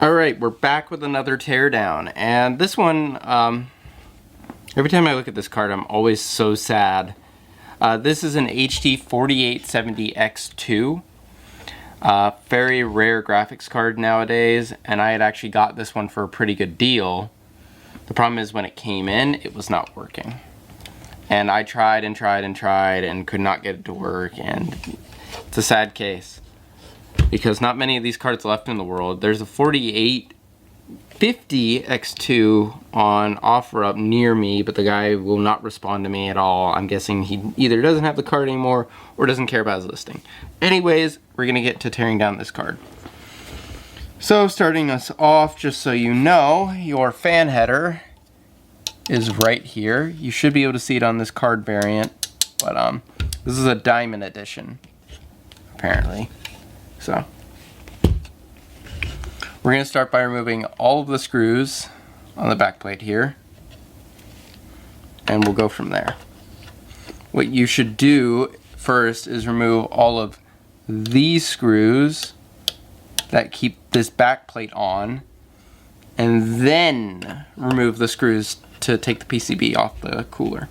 Alright, we're back with another teardown, and this one, every time I look at this card I'm always so sad. This is an HD 4870 X2, very rare graphics card nowadays, and I had actually got this one for a pretty good deal. The problem is when it came in, it was not working. And I tried and tried and tried and could not get it to work, and it's a sad case. Because not many of these cards left in the world. There's a 4850 X2 on OfferUp near me, but the guy will not respond to me at all. I'm guessing he either doesn't have the card anymore or doesn't care about his listing. Anyways, we're gonna get to tearing down this card. So starting us off, just so you know, your fan header is right here. You should be able to see it on this card variant, but this is a diamond edition, apparently. So, we're going to start by removing all of the screws on the back plate here, and we'll go from there. What you should do first is remove all of these screws that keep this back plate on, and then remove the screws to take the PCB off the cooler.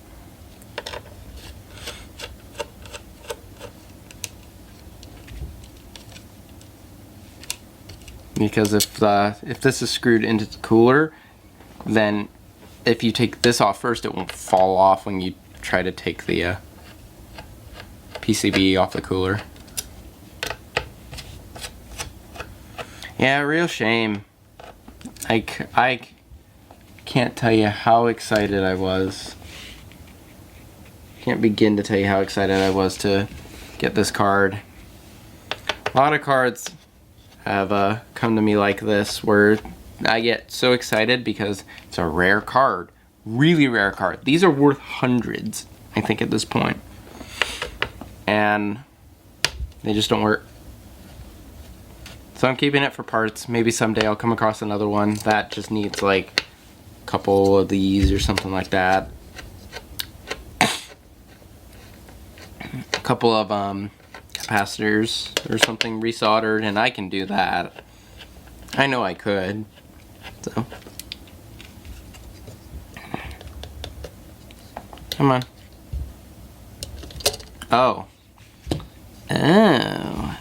Because if this is screwed into the cooler, then if you take this off first, it won't fall off when you try to take the PCB off the cooler. Yeah, real shame. I can't tell you how excited I was. Can't begin to tell you how excited I was to get this card. A lot of cards have come to me like this, where I get so excited because it's a rare card, really rare card. These are worth hundreds, I think, at this point, and they just don't work. So I'm keeping it for parts. Maybe someday I'll come across another one that just needs like a couple of these or something like that. A couple of capacitors or something resoldered, and I can do that. I know I could. So come on. Oh,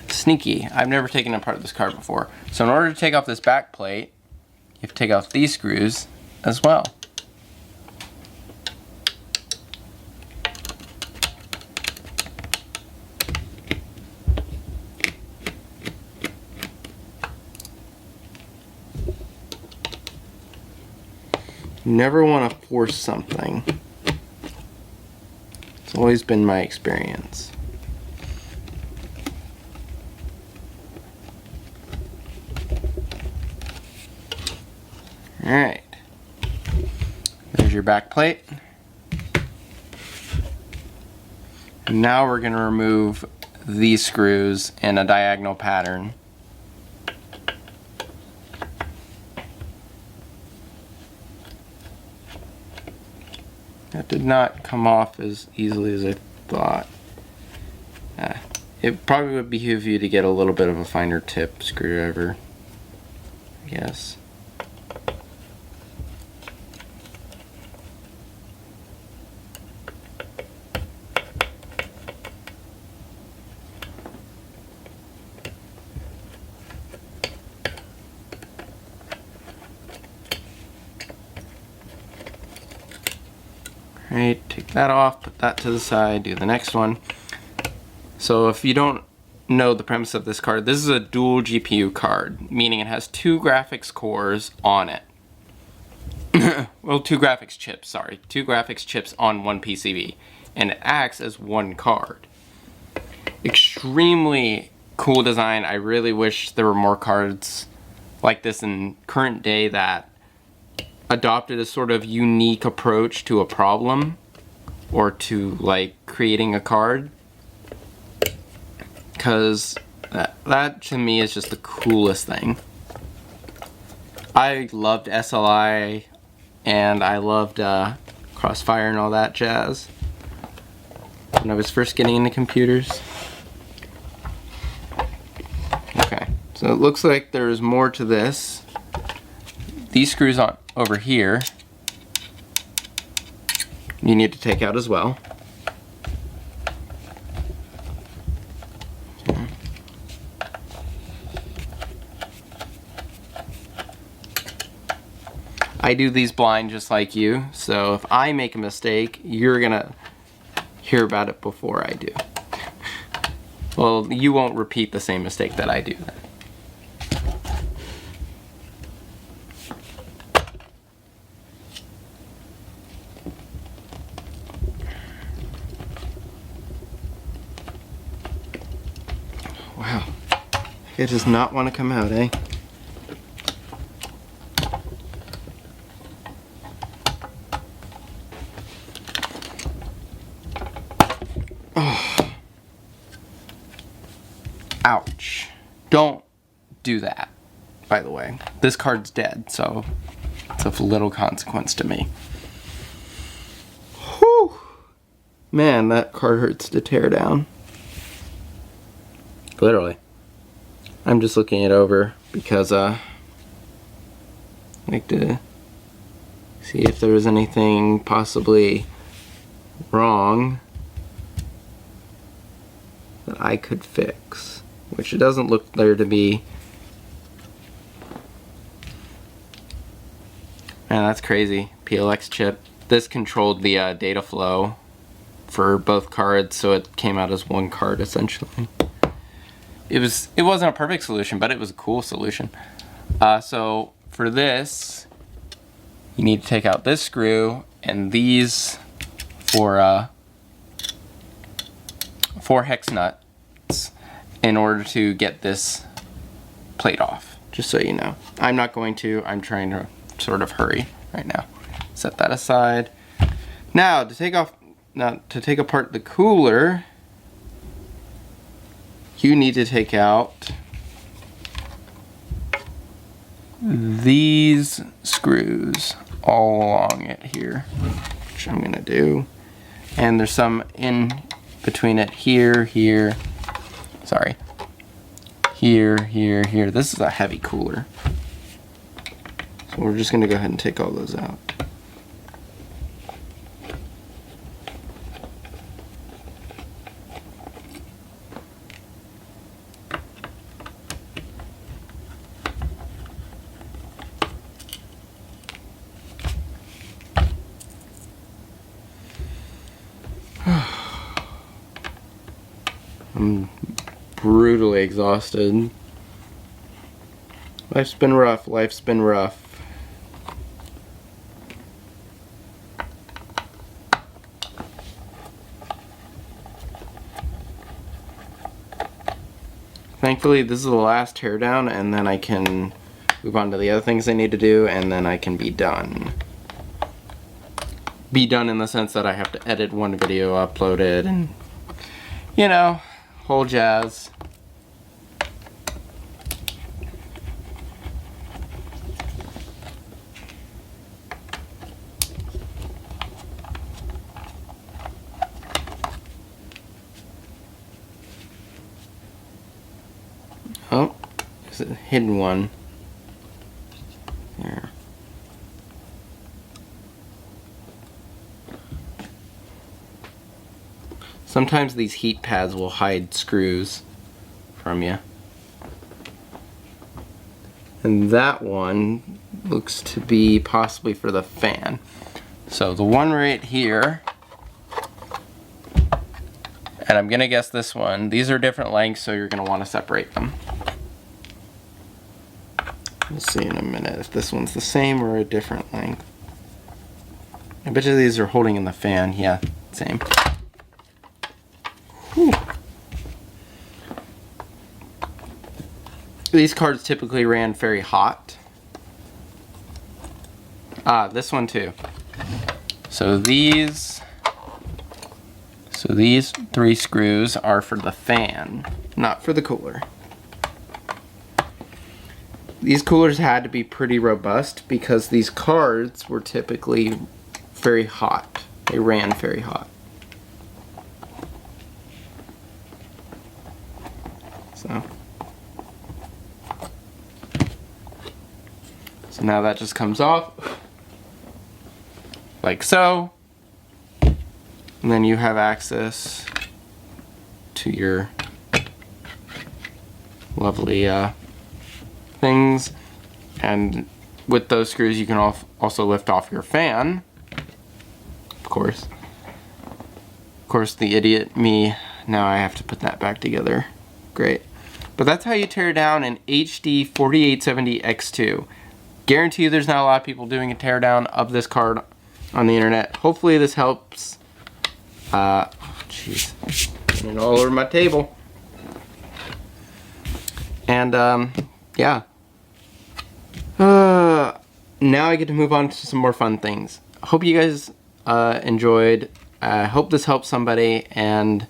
sneaky. I've never taken apart this card before. So in order to take off this back plate, you have to take off these screws as well. You never want to force something. It's always been my experience. Alright. There's your back plate. And now we're going to remove these screws in a diagonal pattern. That did not come off as easily as I thought. It probably would behoove you to get a little bit of a finer tip screwdriver, I guess. Right, take that off, put that to the side, do the next one. So if you don't know the premise of this card, this is a dual GPU card, meaning it has two graphics cores on it. Well, two graphics chips, sorry. Two graphics chips on one PCB, and it acts as one card. Extremely cool design. I really wish there were more cards like this in current day that adopted a sort of unique approach to a problem or to like creating a card, because that to me is just the coolest thing. I loved SLI and I loved Crossfire and all that jazz when I was first getting into computers. Okay, so it looks like there's more to this these screws on over here, you need to take out as well. Okay. I do these blind just like you, so if I make a mistake, you're gonna hear about it before I do. Well, you won't repeat the same mistake that I do then. Wow, it does not want to come out, eh? Oh. Ouch. Don't do that, by the way. This card's dead, so it's of little consequence to me. Whew. Man, that card hurts to tear down. Literally. I'm just looking it over because I like to see if there was anything possibly wrong that I could fix, which it doesn't look there to be. Man, that's crazy. PLX chip. This controlled the data flow for both cards, so it came out as one card essentially. It wasn't a perfect solution, but it was a cool solution. So for this, you need to take out this screw and these four hex nuts in order to get this plate off. Just so you know, I'm not going to. I'm trying to sort of hurry right now. Set that aside. Now to take apart the cooler, you need to take out these screws all along it here, which I'm gonna do. And there's some in between it here, here, sorry, here, here, here. This is a heavy cooler. So we're just gonna go ahead and take all those out. I'm brutally exhausted. Life's been rough, life's been rough. Thankfully, this is the last teardown, and then I can move on to the other things I need to do, and then I can be done. Be done in the sense that I have to edit one video, upload it, and, you know, whole jazz. Oh, there's a hidden one. There. Sometimes these heat pads will hide screws from you. And that one looks to be possibly for the fan. So the one right here, and I'm gonna guess this one, these are different lengths, so you're gonna wanna separate them. We'll see in a minute if this one's the same or a different length. I bet you these are holding in the fan. Yeah, same. Whew. These cards typically ran very hot. This one too. So these three screws are for the fan, not for the cooler. These coolers had to be pretty robust because these cards were typically very hot. They ran very hot. So So now that just comes off like so, and then you have access to your lovely things. And with those screws you can also lift off your fan, of course. Of course, the idiot me, now I have to put that back together. Great. But that's how you tear down an HD 4870 X2. Guarantee you there's not a lot of people doing a teardown of this card on the internet. Hopefully this helps. Jeez, getting it all over my table. And yeah. Now I get to move on to some more fun things. Hope you guys enjoyed. I hope this helps somebody, and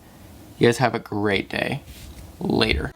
you guys have a great day. Later.